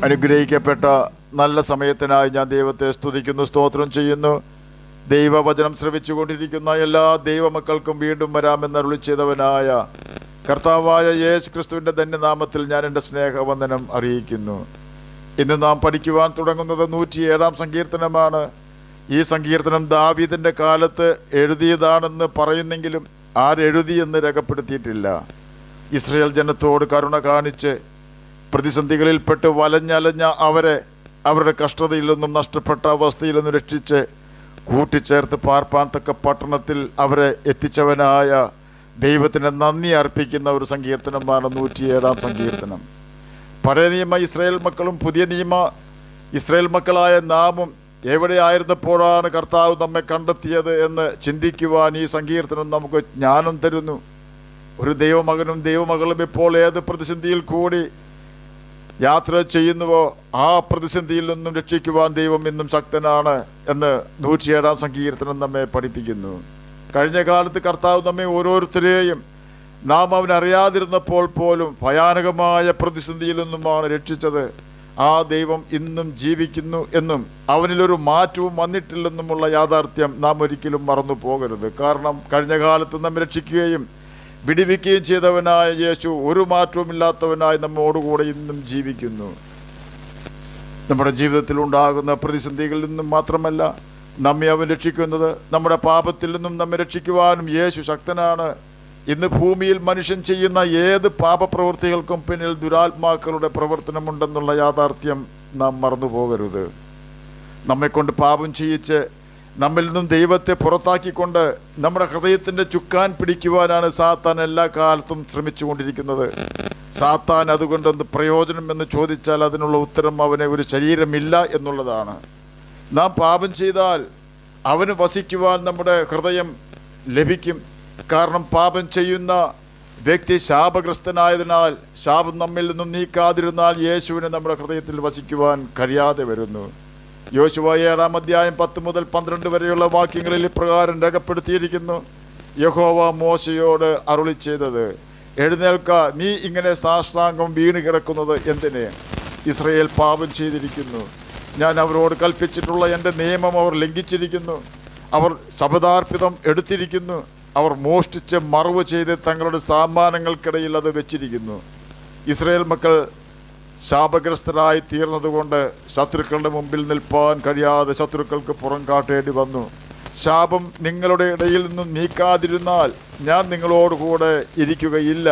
അനുഗ്രഹിക്കപ്പെട്ട നല്ല സമയത്തിനായി ഞാൻ ദൈവത്തെ സ്തുതിക്കുന്നു, സ്തോത്രം ചെയ്യുന്നു. ദൈവവചനം ശ്രവിച്ചുകൊണ്ടിരിക്കുന്ന എല്ലാ ദൈവമക്കൾക്കും വീണ്ടും വരാമെന്ന് അരുളി ചെയ്തവനായ കർത്താവായ യേശു ക്രിസ്തുവിൻ്റെ ധന്യനാമത്തിൽ ഞാൻ എൻ്റെ സ്നേഹവന്ദനം അറിയിക്കുന്നു. ഇന്ന് നാം പഠിക്കുവാൻ തുടങ്ങുന്നത് 107-ാം സങ്കീർത്തനമാണ്. ഈ സങ്കീർത്തനം ദാവീദിൻ്റെ കാലത്ത് എഴുതിയതാണെന്ന് പറയുന്നെങ്കിലും ആരെഴുതിയെന്ന് രേഖപ്പെടുത്തിയിട്ടില്ല. ഇസ്രായേൽ ജനത്തോട് കരുണ കാണിച്ച് പ്രതിസന്ധികളിൽപ്പെട്ട് വലഞ്ഞലഞ്ഞ അവരുടെ കഷ്ടതയിൽ നിന്നും നഷ്ടപ്പെട്ട അവസ്ഥയിൽ നിന്നും രക്ഷിച്ച് കൂട്ടിച്ചേർത്ത് പാർപ്പാൻ തക്ക പട്ടണത്തിൽ അവരെ എത്തിച്ചവനായ ദൈവത്തിന് നന്ദി അർപ്പിക്കുന്ന ഒരു സങ്കീർത്തനമാണ് 107-ാം സങ്കീർത്തനം. പഴയ നിയമ ഇസ്രായേൽ മക്കളും പുതിയ നിയമ ഇസ്രായേൽ മക്കളായ നാമും എവിടെയായിരുന്നപ്പോഴാണ് കർത്താവ് നമ്മെ കണ്ടെത്തിയത് എന്ന് ചിന്തിക്കുവാൻ ഈ സങ്കീർത്തനം നമുക്ക് ജ്ഞാനം തരുന്നു. ഒരു ദൈവമകനും ദൈവമകളും ഇപ്പോൾ ഏത് പ്രതിസന്ധിയിൽ കൂടി യാത്ര ചെയ്യുന്നുവോ ആ പ്രതിസന്ധിയിൽ നിന്നും രക്ഷിക്കുവാൻ ദൈവം ഇന്നും ശക്തനാണ് എന്ന് 107-ാം സങ്കീർത്തനം നമ്മെ പഠിപ്പിക്കുന്നു. കഴിഞ്ഞ കാലത്ത് കർത്താവ് നമ്മെ ഓരോരുത്തരെയും നാം അവനറിയാതിരുന്നപ്പോൾ പോലും ഭയാനകമായ പ്രതിസന്ധിയിൽ നിന്നുമാണ് രക്ഷിച്ചത്. ആ ദൈവം ഇന്നും ജീവിക്കുന്നു എന്നും അവനിലൊരു മാറ്റവും വന്നിട്ടില്ലെന്നുമുള്ള യാഥാർത്ഥ്യം നാം ഒരിക്കലും മറന്നു പോകരുത്. കാരണം കഴിഞ്ഞ കാലത്ത് നമ്മെ രക്ഷിക്കുകയും വിടിവിക്കുകയും ചെയ്തവനായ യേശു ഒരു മാറ്റവുമില്ലാത്തവനായി നമ്മോടുകൂടെ ഇന്നും ജീവിക്കുന്നു. നമ്മുടെ ജീവിതത്തിൽ ഉണ്ടാകുന്ന പ്രതിസന്ധികളിൽ നിന്നും മാത്രമല്ല നമ്മെ അവൻ രക്ഷിക്കുന്നത്, നമ്മുടെ പാപത്തിൽ നിന്നും നമ്മെ രക്ഷിക്കുവാനും യേശു ശക്തനാണ്. ഇന്ന് ഭൂമിയിൽ മനുഷ്യൻ ചെയ്യുന്ന ഏത് പാപപ്രവൃത്തികൾക്കും പിന്നിൽ ദുരാത്മാക്കളുടെ പ്രവർത്തനമുണ്ടെന്നുള്ള യാഥാർത്ഥ്യം നാം മറന്നു പോകരുത്. നമ്മെക്കൊണ്ട് പാപം ചെയ്യിച്ച് നമ്മിൽ നിന്നും ദൈവത്തെ പുറത്താക്കിക്കൊണ്ട് നമ്മുടെ ഹൃദയത്തിൻ്റെ ചുക്കാൻ പിടിക്കുവാനാണ് സാത്താൻ എല്ലാ കാലത്തും ശ്രമിച്ചുകൊണ്ടിരിക്കുന്നത്. സാത്താൻ അതുകൊണ്ടെന്ത് പ്രയോജനം എന്ന് ചോദിച്ചാൽ അതിനുള്ള ഉത്തരം അവന് ഒരു ശരീരമില്ല എന്നുള്ളതാണ്. നാം പാപം ചെയ്താൽ അവന് വസിക്കുവാൻ നമ്മുടെ ഹൃദയം ലഭിക്കും. കാരണം പാപം ചെയ്യുന്ന വ്യക്തി ശാപഗ്രസ്തനായതിനാൽ ശാപം നമ്മിൽ നിന്നും നീക്കാതിരുന്നാൽ യേശുവിന് നമ്മുടെ ഹൃദയത്തിൽ വസിക്കുവാൻ കഴിയാതെ വരുന്നു. യോശുവ 7-ാം അധ്യായം 10 മുതൽ 12 വരെയുള്ള വാക്യങ്ങളിൽ ഇപ്രകാരം രേഖപ്പെടുത്തിയിരിക്കുന്നു. യഹോവ മോശയോട് അരുളി ചെയ്തത്, എഴുന്നേൽക്ക, നീ ഇങ്ങനെ സാഷ്ടാംഗം വീണ് കിടക്കുന്നത് എന്തിന്? ഇസ്രായേൽ പാപം ചെയ്തിരിക്കുന്നു. ഞാൻ അവരോട് കൽപ്പിച്ചിട്ടുള്ള എൻ്റെ നിയമം അവർ ലംഘിച്ചിരിക്കുന്നു. അവർ ശപഥാർപ്പിതം എടുത്തിരിക്കുന്നു. അവർ മോഷ്ടിച്ച് മറവ് ചെയ്ത് തങ്ങളുടെ സാമാനങ്ങൾക്കിടയിൽ അത് വെച്ചിരിക്കുന്നു. ഇസ്രായേൽ മക്കൾ ശാപഗ്രസ്തരായി തീർന്നതുകൊണ്ട് ശത്രുക്കളുടെ മുമ്പിൽ നിൽപ്പാൻ കഴിയാതെ ശത്രുക്കൾക്ക് പുറം കാട്ടേണ്ടി വന്നു. ശാപം നിങ്ങളുടെ ഇടയിൽ നിന്നും നീക്കാതിരുന്നാൽ ഞാൻ നിങ്ങളോടുകൂടെ ഇരിക്കുകയില്ല.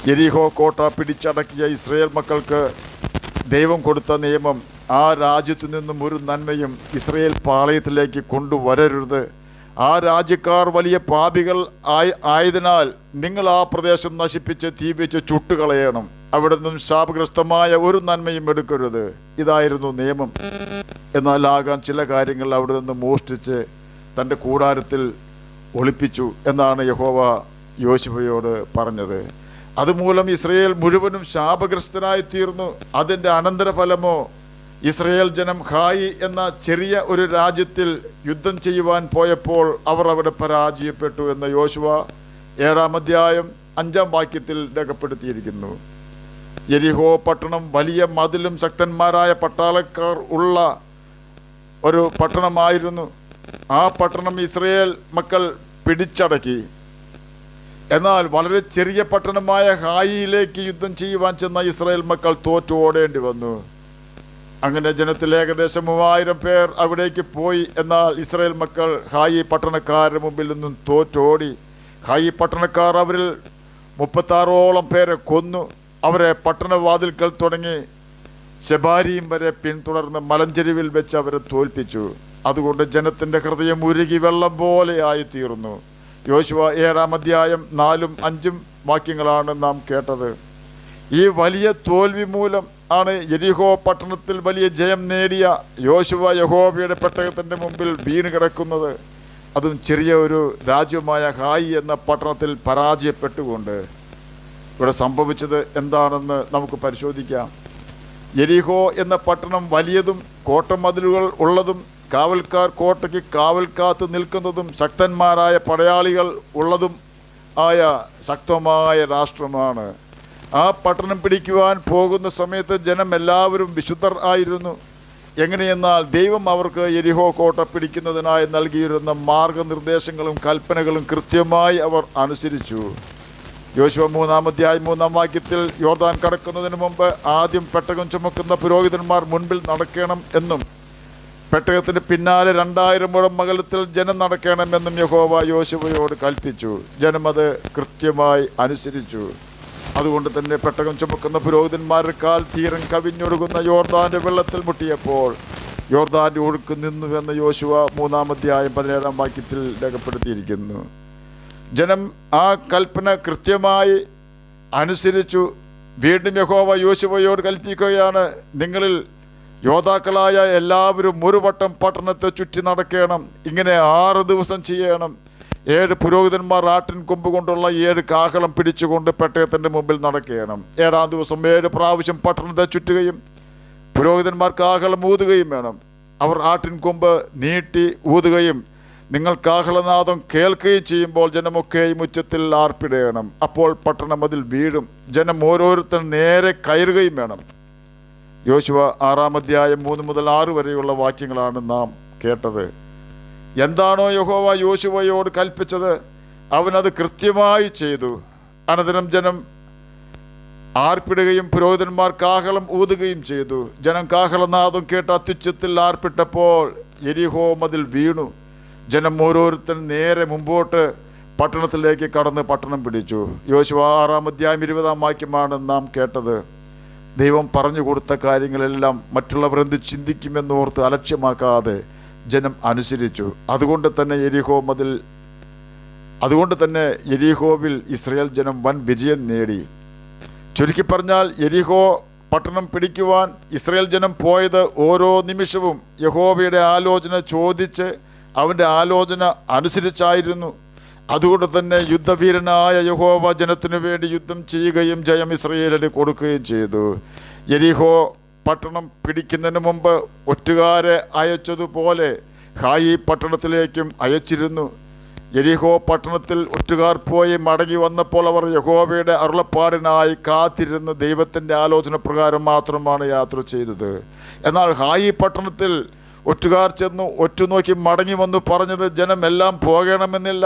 യെരിഹോ കോട്ട പിടിച്ചടക്കിയ ഇസ്രായേൽ മക്കൾക്ക് ദൈവം കൊടുത്ത നിയമം, ആ രാജ്യത്തു നിന്നും ഒരു നന്മയും ഇസ്രായേൽ പാളയത്തിലേക്ക് കൊണ്ടുവരരുത്. ആ രാജ്യക്കാർ വലിയ പാപികൾ ആയതിനാൽ നിങ്ങൾ ആ പ്രദേശം നശിപ്പിച്ച് തീ വെച്ച് ചുട്ടുകളയണം. അവിടെ നിന്നും ശാപഗ്രസ്തമായ ഒരു നന്മയും എടുക്കരുത്. ഇതായിരുന്നു നിയമം. എന്നാൽ ആകാൻ ചില കാര്യങ്ങൾ അവിടെ നിന്ന് മോഷ്ടിച്ച് തൻ്റെ കൂടാരത്തിൽ ഒളിപ്പിച്ചു എന്നാണ് യഹോവ യോശുവയോട് പറഞ്ഞത്. അതുമൂലം ഇസ്രായേൽ മുഴുവനും ശാപഗ്രസ്തനായി തീർന്നു. അതിൻ്റെ അനന്തരഫലമോ ഇസ്രായേൽ ജനം ഹായി എന്ന ചെറിയ ഒരു രാജ്യത്തിൽ യുദ്ധം ചെയ്യുവാൻ പോയപ്പോൾ അവർ അവിടെ പരാജയപ്പെട്ടു എന്ന് യോശുവ 7-ാം അധ്യായം 5-ാം വാക്യത്തിൽ രേഖപ്പെടുത്തിയിരിക്കുന്നു. യെരിഹോ പട്ടണം വലിയ മതിലും ശക്തന്മാരായ പട്ടാളക്കാർ ഉള്ള ഒരു പട്ടണമായിരുന്നു. ആ പട്ടണം ഇസ്രായേൽ മക്കൾ പിടിച്ചടക്കി. എന്നാൽ വളരെ ചെറിയ പട്ടണമായ ഹായിയിലേക്ക് യുദ്ധം ചെയ്യുവാൻ ചെന്ന ഇസ്രായേൽ മക്കൾ തോറ്റു ഓടേണ്ടി വന്നു. അങ്ങനെ ജനത്തിൽ ഏകദേശം 3000 പേർ അവിടേക്ക് പോയി. എന്നാൽ ഇസ്രായേൽ മക്കൾ ഹായി പട്ടണക്കാരുടെ മുമ്പിൽ നിന്നും തോറ്റോടി. ഹായി പട്ടണക്കാർ അവരിൽ 36ഓളം പേരെ കൊന്നു. അവരെ പട്ടണവാതിൽക്കൽ തുടങ്ങി ശെബാരിയും വരെ പിന്തുടർന്ന് മലഞ്ചെരുവിൽ വെച്ച് അവരെ തോൽപ്പിച്ചു. അതുകൊണ്ട് ജനത്തിൻ്റെ ഹൃദയം ഉരുകി വെള്ളം പോലെ ആയിത്തീർന്നു. യോശുവ 7-ാം അധ്യായം 4-ഉം 5-ഉം വാക്യങ്ങളാണ് നാം കേട്ടത്. ഈ വലിയ തോൽവി മൂലം ആണ് യെരിഹോ പട്ടണത്തിൽ വലിയ ജയം നേടിയ യോശുവ യഹോവയുടെ പെട്ടകത്തിൻ്റെ മുമ്പിൽ വീണ് കിടക്കുന്നത്. അതും ചെറിയ ഒരു രാജ്യമായ ഹായി എന്ന പട്ടണത്തിൽ പരാജയപ്പെട്ടുകൊണ്ട്. ഇവിടെ സംഭവിച്ചത് എന്താണെന്ന് നമുക്ക് പരിശോധിക്കാം. യെരിഹോ എന്ന പട്ടണം വലിയതും കോട്ടമതിലുകൾ ഉള്ളതും കാവൽക്കാർ കോട്ടയ്ക്ക് കാവൽ കാത്ത് നിൽക്കുന്നതും ശക്തന്മാരായ പടയാളികൾ ഉള്ളതും ആയ ശക്തമായ രാഷ്ട്രമാണ്. ആ പട്ടണം പിടിക്കുവാൻ പോകുന്ന സമയത്ത് ജനം എല്ലാവരും വിശുദ്ധർ ആയിരുന്നു. എങ്ങനെയെന്നാൽ ദൈവം അവർക്ക് യെരിഹോ കോട്ട പിടിക്കുന്നതിനായി നൽകിയിരുന്ന മാർഗനിർദ്ദേശങ്ങളും കൽപ്പനകളും കൃത്യമായി അവർ അനുസരിച്ചു. യോശുവ 3-ാം അധ്യായം 3-ാം വാക്യത്തിൽ യോർദാൻ കടക്കുന്നതിന് മുമ്പ് ആദ്യം പെട്ടകം ചുമക്കുന്ന പുരോഹിതന്മാർ മുൻപിൽ നടക്കണം എന്നും പെട്ടകത്തിന് പിന്നാലെ 2000 മുഴം അകലത്തിൽ ജനം നടക്കണമെന്നും യഹോവ യോശുവയോട് കൽപ്പിച്ചു. ജനം അത് കൃത്യമായി അനുസരിച്ചു. അതുകൊണ്ട് തന്നെ പെട്ടകം ചുമക്കുന്ന പുരോഹിതന്മാരുടെ കാൽ തീരം കവിഞ്ഞൊഴുകുന്ന യോർദാന്റെ വെള്ളത്തിൽ മുട്ടിയപ്പോൾ യോർദാന്റെ ഒഴുക്ക് നിന്നുവെന്ന് യോശുവ 3-ാം അധ്യായം 17-ാം വാക്യത്തിൽ രേഖപ്പെടുത്തിയിരിക്കുന്നു. ജനം ആ കൽപ്പന കൃത്യമായി അനുസരിച്ചു. വീണ്ടും യഹോവ യോശുവയോട് കൽപ്പിക്കുകയാണ്, നിങ്ങളിൽ യോദ്ധാക്കളായ എല്ലാവരും ഒരു വട്ടം പട്ടണത്തെ ചുറ്റി നടക്കണം. ഇങ്ങനെ 6 ദിവസം ചെയ്യണം. 7 പുരോഹിതന്മാർ ആട്ടിൻ കൊമ്പ് കൊണ്ടുള്ള 7 കാഹളം പിടിച്ചുകൊണ്ട് പെട്ടകത്തിൻ്റെ മുമ്പിൽ നടക്കണം. 7-ാം ദിവസം 7 പ്രാവശ്യം പട്ടണത്തെ ചുറ്റുകയും പുരോഹിതന്മാർ കാഹളം ഊതുകയും വേണം. അവർ ആട്ടിൻ കൊമ്പ് നീട്ടി ഊതുകയും നിങ്ങൾ കാഹളനാദം കേൾക്കുകയും ചെയ്യുമ്പോൾ ജനമൊക്കെയും ഉച്ചത്തിൽ ആർപ്പിടയണം. അപ്പോൾ പട്ടണം അതിൽ വീഴും. ജനം ഓരോരുത്തരും നേരെ കയറുകയും വേണം. യോശുവ 6-ാം അധ്യായം 3 മുതൽ 6 വരെയുള്ള വാക്യങ്ങളാണ് നാം കേട്ടത്. എന്താണോ യഹോവ യോശുവയോട് കൽപ്പിച്ചത് അവനത് കൃത്യമായി ചെയ്തു. അനന്തരം ജനം ആർപ്പിടുകയും പുരോഹിതന്മാർ കാഹളം ഊതുകയും ചെയ്തു. ജനം കാഹളനാദം കേട്ട് അത്യുച്ചത്തിൽ ആർപ്പിട്ടപ്പോൾ യെരിഹോ മതിൽ വീണു. ജനം ഓരോരുത്തരും നേരെ മുമ്പോട്ട് പട്ടണത്തിലേക്ക് കടന്ന് പട്ടണം പിടിച്ചു. യോശുവ 6-ാം അധ്യായം 20-ാം വാക്യമാണ് നാം കേട്ടത്. ദൈവം പറഞ്ഞു കൊടുത്ത കാര്യങ്ങളെല്ലാം മറ്റുള്ളവർ എന്ത് ചിന്തിക്കുമെന്നോർത്ത് അലക്ഷ്യമാക്കാതെ ജനം അനുസരിച്ചു. അതുകൊണ്ട് തന്നെ യെരിഹോവിൽ ഇസ്രായേൽ ജനം വൻ വിജയം നേടി. ചുരുക്കി പറഞ്ഞാൽ യെരിഹോ പട്ടണം പിടിക്കുവാൻ ഇസ്രായേൽ ജനം പോയത് ഓരോ നിമിഷവും യഹോവയുടെ ആലോചന ചോദിച്ച് അവൻ്റെ ആലോചന അനുസരിച്ചായിരുന്നു. അതുകൊണ്ട് തന്നെ യുദ്ധവീരനായ യഹോവ ജനത്തിനു വേണ്ടി യുദ്ധം ചെയ്യുകയും ജയം ഇസ്രായേലിന് കൊടുക്കുകയും ചെയ്തു. യെരിഹോ പട്ടണം പിടിക്കുന്നതിന് മുമ്പ് ഒറ്റുകാരെ അയച്ചതുപോലെ ഹായി പട്ടണത്തിലേക്കും അയച്ചിരുന്നു. യെരിഹോ പട്ടണത്തിൽ ഒറ്റുകാർ പോയി മടങ്ങി വന്നപ്പോൾ അവർ യഹോവയുടെ അരുളപ്പാടിനായി കാത്തിരുന്ന് ദൈവത്തിൻ്റെ ആലോചന പ്രകാരം മാത്രമാണ് യാത്ര ചെയ്തത്. എന്നാൽ ഹായി പട്ടണത്തിൽ ഒറ്റുകാർ ചെന്നു ഒറ്റുനോക്കി മടങ്ങി വന്നു പറഞ്ഞത് ജനം എല്ലാം പോകണമെന്നില്ല.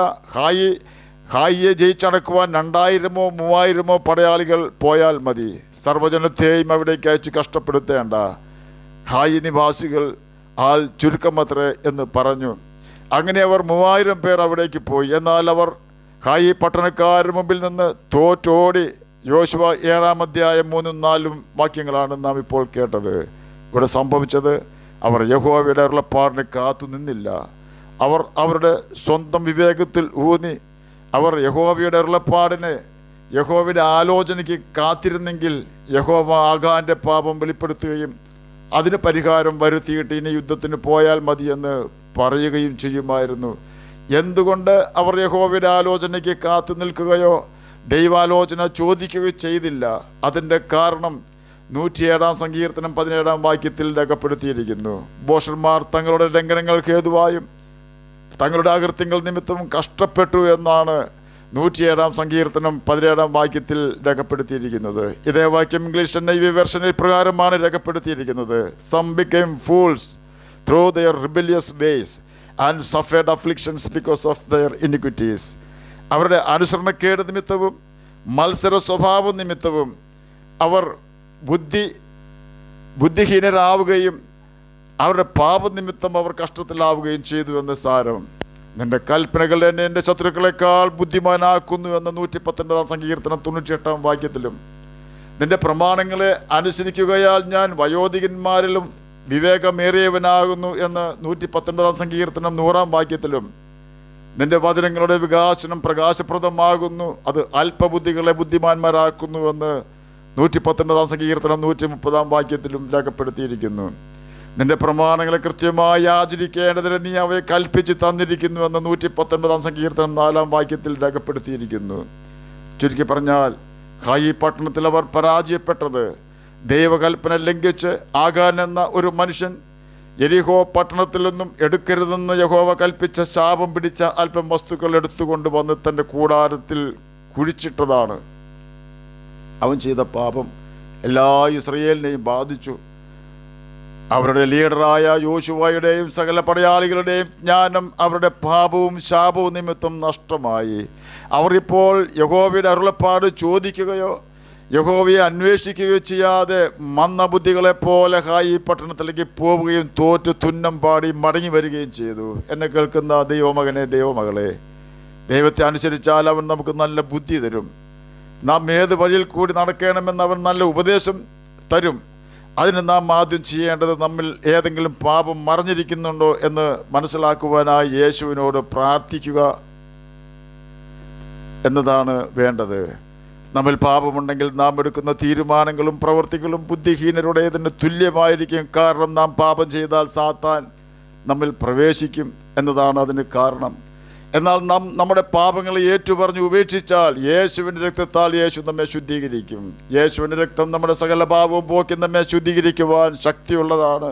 ഹായിയെ ജയിച്ചടക്കുവാൻ 2000-മോ 3000-മോ പടയാളികൾ പോയാൽ മതി. സർവ്വജനത്തെയും അവിടേക്ക് അയച്ച് കഷ്ടപ്പെടുത്തേണ്ട. ഹായി നിവാസികൾ ആൾ ചുരുക്കമത്രേ എന്ന് പറഞ്ഞു. അങ്ങനെ അവർ 3000 പേർ അവിടേക്ക് പോയി. എന്നാൽ അവർ ഹായി പട്ടണക്കാരുടെ മുമ്പിൽ നിന്ന് തോറ്റോടി. യോശുവ 7-ാം അധ്യായം 3-4 വാക്യങ്ങളാണ് നാം ഇപ്പോൾ കേട്ടത്. ഇവിടെ സംഭവിച്ചത് അവർ യഹോവയുടെ അരുളപ്പാടിന് കാത്തു നിന്നില്ല. അവർ അവരുടെ സ്വന്തം വിവേകത്തിൽ ഊന്നി അവർ യഹോവയുടെ അരുളപ്പാടിന് യഹോവയുടെ ആലോചനയ്ക്ക് കാത്തിരുന്നെങ്കിൽ യഹോവ ആഗാന്റെ പാപം വെളിപ്പെടുത്തുകയും അതിന് പരിഹാരം വരുത്തിയിട്ട് ഇനി യുദ്ധത്തിന് പോയാൽ മതിയെന്ന് പറയുകയും ചെയ്യുമായിരുന്നു. എന്തുകൊണ്ട് അവർ യഹോവയുടെ ആലോചനയ്ക്ക് കാത്തു നിൽക്കുകയോ ദൈവാലോചന ചോദിക്കുകയോ ചെയ്തില്ല? അതിൻ്റെ കാരണം 107-ാം സങ്കീർത്തനം 17-ാം വാക്യത്തിൽ രേഖപ്പെടുത്തിയിരിക്കുന്നു. ഭോഷന്മാർ തങ്ങളുടെ ലംഘനങ്ങൾ ഹേതുവായും തങ്ങളുടെ അകൃത്യങ്ങൾ നിമിത്തവും കഷ്ടപ്പെട്ടു എന്നാണ് 107-ാം സങ്കീർത്തനം 17-ാം വാക്യത്തിൽ രേഖപ്പെടുത്തിയിരിക്കുന്നത്. ഇതേ വാക്യം ഇംഗ്ലീഷ് NIV വെർഷനിൽ പ്രകാരമാണ് രേഖപ്പെടുത്തിയിരിക്കുന്നത്. Some became fools through their rebellious ways and suffered afflictions because of their iniquities. അവരുടെ അനുസരണക്കേട് നിമിത്തവും മത്സര സ്വഭാവ നിമിത്തവും അവർ ബുദ്ധിഹീനരാവുകയും അവരുടെ പാപനിമിത്തം അവർ കഷ്ടത്തിലാവുകയും ചെയ്തു എന്ന് സാരം. നിന്റെ കൽപ്പനകൾ എന്നെ എൻ്റെ ശത്രുക്കളെക്കാൾ ബുദ്ധിമാനാക്കുന്നു എന്ന 119-ാം സങ്കീർത്തനം 98-ാം വാക്യത്തിലും നിന്റെ പ്രമാണങ്ങളെ അനുസരിക്കുകയാൽ ഞാൻ വയോധികന്മാരിലും വിവേകമേറിയവനാകുന്നു എന്ന് 119-ാം സങ്കീർത്തനം 100-ാം വാക്യത്തിലും നിന്റെ വചനങ്ങളുടെ വികാസനം പ്രകാശപ്രദമാകുന്നു, അത് അല്പബുദ്ധികളെ ബുദ്ധിമാന്മാരാക്കുന്നുവെന്ന് 119-ാം സങ്കീർത്തനം 130-ാം വാക്യത്തിലും രേഖപ്പെടുത്തിയിരിക്കുന്നു. നിന്റെ പ്രമാണങ്ങളെ കൃത്യമായി ആചരിക്കേണ്ടതിന് നീ അവയെ കൽപ്പിച്ച് തന്നിരിക്കുന്നുവെന്ന് 119-ാം സങ്കീർത്തനം 4-ാം വാക്യത്തിൽ രേഖപ്പെടുത്തിയിരിക്കുന്നു. ചുരുക്കി പറഞ്ഞാൽ ഹായി പട്ടണത്തിൽ അവർ പരാജയപ്പെട്ടത് ദൈവകൽപ്പന ലംഘിച്ച് ആഗാൻ എന്ന ഒരു മനുഷ്യൻ യെരിഹോ പട്ടണത്തിൽ നിന്നും എടുക്കരുതെന്ന് യഹോവ കൽപ്പിച്ച ശാപം പിടിച്ച അല്പം വസ്തുക്കൾ എടുത്തുകൊണ്ട് വന്ന് തൻ്റെ കൂടാരത്തിൽ കുഴിച്ചിട്ടതാണ്. അവൻ ചെയ്ത പാപം എല്ലാ ഇസ്രയേലിനെയും ബാധിച്ചു. അവരുടെ ലീഡറായ യോശുവയുടെയും സകല പടയാളികളുടെയും ജ്ഞാനം അവരുടെ പാപവും ശാപവും നിമിത്തം നഷ്ടമായി. അവർ ഇപ്പോൾ യഹോവയുടെ അരുളപ്പാട് ചോദിക്കുകയോ യഹോവയെ അന്വേഷിക്കുകയോ ചെയ്യാതെ മന്ദബുദ്ധികളെപ്പോലെ ഹായി പട്ടണത്തിലേക്ക് പോവുകയും തോറ്റ് തുന്നം പാടി മടങ്ങി വരികയും ചെയ്തു. എന്നെ കേൾക്കുന്ന ദൈവമകനെ, ദൈവമകളെ, ദൈവത്തെ അനുസരിച്ചാൽ അവൻ നമുക്ക് നല്ല ബുദ്ധി തരും. നാം ഏത് വഴിയിൽ കൂടി നടക്കണമെന്ന് അവൻ നല്ല ഉപദേശം തരും. അതിന് നാം ആദ്യം ചെയ്യേണ്ടത് നമ്മിൽ ഏതെങ്കിലും പാപം മറഞ്ഞിരിക്കുന്നുണ്ടോ എന്ന് മനസ്സിലാക്കുവാനായി യേശുവിനോട് പ്രാർത്ഥിക്കുക എന്നതാണ് വേണ്ടത്. നമ്മിൽ പാപമുണ്ടെങ്കിൽ നാം എടുക്കുന്ന തീരുമാനങ്ങളും പ്രവൃത്തികളും ബുദ്ധിഹീനരുടേതിന് തുല്യമായിരിക്കും. കാരണം നാം പാപം ചെയ്താൽ സാത്താൻ നമ്മിൽ പ്രവേശിക്കും എന്നതാണ് അതിന് കാരണം. എന്നാൽ നാം നമ്മുടെ പാപങ്ങളെ ഏറ്റുപറഞ്ഞ് ഉപേക്ഷിച്ചാൽ യേശുവിൻ്റെ രക്തത്താൽ യേശു നമ്മെ ശുദ്ധീകരിക്കും. യേശുവിൻ്റെ രക്തം നമ്മുടെ സകല പാപവും പോക്കി നമ്മെ ശുദ്ധീകരിക്കുവാൻ ശക്തിയുള്ളതാണ്.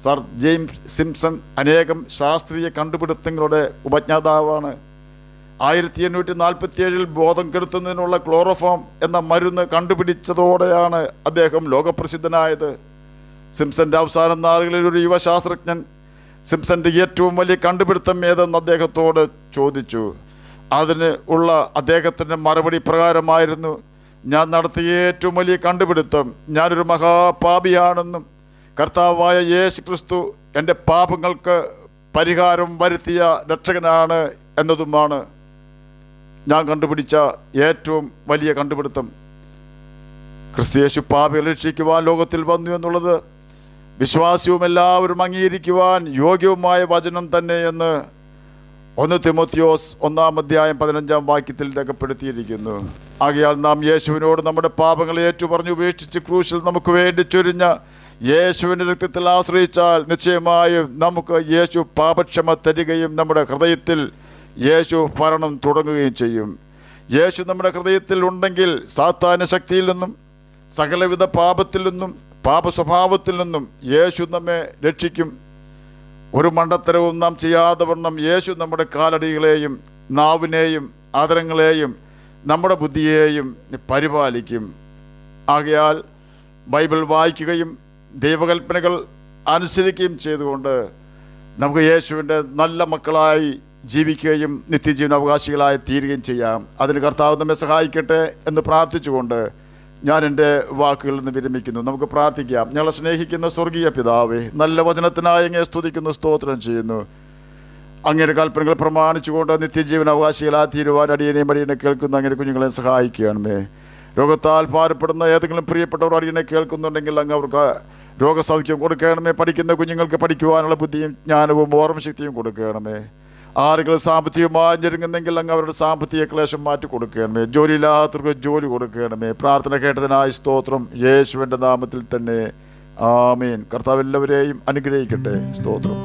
സർ ജെയിംസ് സിംപ്സൺ അനേകം ശാസ്ത്രീയ കണ്ടുപിടുത്തങ്ങളുടെ ഉപജ്ഞാതാവാണ്. 1847 ബോധം കെടുത്തുന്നതിനുള്ള ക്ലോറോഫോം എന്ന മരുന്ന് കണ്ടുപിടിച്ചതോടെയാണ് അദ്ദേഹം ലോകപ്രസിദ്ധനായത്. സിംപ്സന്റെ അവസാന നാളുകളിൽ ഒരു യുവശാസ്ത്രജ്ഞൻ സിംപ്സന്റെ ഏറ്റവും വലിയ കണ്ടുപിടുത്തം ഏതെന്ന് അദ്ദേഹത്തോട് ചോദിച്ചു. അതിന് ഉള്ള അദ്ദേഹത്തിൻ്റെ മറുപടി പ്രകാരമായിരുന്നു: ഞാൻ നടത്തിയ ഏറ്റവും വലിയ കണ്ടുപിടുത്തം ഞാനൊരു മഹാപാപിയാണെന്നും കർത്താവായ യേശു ക്രിസ്തു എൻ്റെ പാപങ്ങൾക്ക് പരിഹാരം വരുത്തിയ രക്ഷകനാണ് എന്നതുമാണ് ഞാൻ കണ്ടുപിടിച്ച ഏറ്റവും വലിയ കണ്ടുപിടുത്തം. ക്രിസ്തുയേശു പാപികളെ രക്ഷിക്കുവാൻ ലോകത്തിൽ വന്നു എന്നുള്ളത് വിശ്വാസ്യവും എല്ലാവരും അംഗീകരിക്കുവാൻ യോഗ്യവുമായ വചനം തന്നെ എന്ന് 1 തിമോത്തിയോസ് 1:15 രേഖപ്പെടുത്തിയിരിക്കുന്നു. ആകയാൽ നാം യേശുവിനോട് നമ്മുടെ പാപങ്ങളെ ഏറ്റുപറഞ്ഞ് ഉപേക്ഷിച്ച് ക്രൂശിൽ നമുക്ക് വേണ്ടി ചൊരിഞ്ഞ യേശുവിൻ്റെ രക്തത്തിൽ ആശ്രയിച്ചാൽ നിശ്ചയമായും നമുക്ക് യേശു പാപക്ഷമ തരികയും നമ്മുടെ ഹൃദയത്തിൽ യേശു ഭരണം തുടങ്ങുകയും ചെയ്യും. യേശു നമ്മുടെ ഹൃദയത്തിൽ ഉണ്ടെങ്കിൽ സാത്താന്യ ശക്തിയിൽ നിന്നും സകലവിധ പാപത്തിൽ നിന്നും പാപ സ്വഭാവത്തിൽ നിന്നും യേശു നമ്മെ രക്ഷിക്കും. ഒരു മണ്ടത്തരവും നാം ചെയ്യാതെ വണ്ണം യേശു നമ്മുടെ കാലടികളെയും നാവിനെയും ആദരങ്ങളെയും നമ്മുടെ ബുദ്ധിയെയും പരിപാലിക്കും. ആകയാൽ ബൈബിൾ വായിക്കുകയും ദൈവകൽപ്പനകൾ അനുസരിക്കുകയും ചെയ്തുകൊണ്ട് നമുക്ക് യേശുവിൻ്റെ നല്ല മക്കളായി ജീവിക്കുകയും നിത്യജീവന അവകാശികളായി തീരുകയും ചെയ്യാം. അതിന് കർത്താവ് നമ്മെ സഹായിക്കട്ടെ എന്ന് പ്രാർത്ഥിച്ചുകൊണ്ട് ഞാൻ എൻ്റെ വാക്കുകളിൽ നിന്ന് വിരമിക്കുന്നു. നമുക്ക് പ്രാർത്ഥിക്കാം. ഞങ്ങളെ സ്നേഹിക്കുന്ന സ്വർഗീയ പിതാവേ, നല്ല വചനത്തിനായി അങ്ങയെ സ്തുതിക്കുന്നു, സ്തോത്രം ചെയ്യുന്നു. അങ്ങയുടെ കൽപ്പനകൾ പ്രമാണിച്ചുകൊണ്ട് നിത്യജീവന അവകാശികളായി തീരുവാൻ അടിയനെയും അടിയനെ കേൾക്കുന്ന അങ്ങനെ കുഞ്ഞുങ്ങളെ സഹായിക്കുകയാണമേ. രോഗത്താൽ ഭാരപ്പെടുന്ന ഏതെങ്കിലും പ്രിയപ്പെട്ടവർ അടിയനെ കേൾക്കുന്നുണ്ടെങ്കിൽ അങ്ങ് അവർക്ക് രോഗസൗഖ്യം കൊടുക്കണമേ. പഠിക്കുന്ന കുഞ്ഞുങ്ങൾക്ക് പഠിക്കുവാനുള്ള ബുദ്ധിയും ജ്ഞാനവും ഓർമ്മശക്തിയും കൊടുക്കണമേ. ആരെങ്കിലും സാമ്പത്തികമായി ഞെരുങ്ങുന്നെങ്കിൽ അങ്ങ് അവരുടെ സാമ്പത്തിക ക്ലേശം മാറ്റി കൊടുക്കണമേ. ജോലിയില്ലാത്തവർക്ക് ജോലി കൊടുക്കണമേ. പ്രാർത്ഥന കേട്ടതിനായി സ്തോത്രം, യേശുവിൻ്റെ നാമത്തിൽ തന്നെ ആമേൻ. കർത്താവ് എല്ലാവരെയും അനുഗ്രഹിക്കട്ടെ. സ്തോത്രം.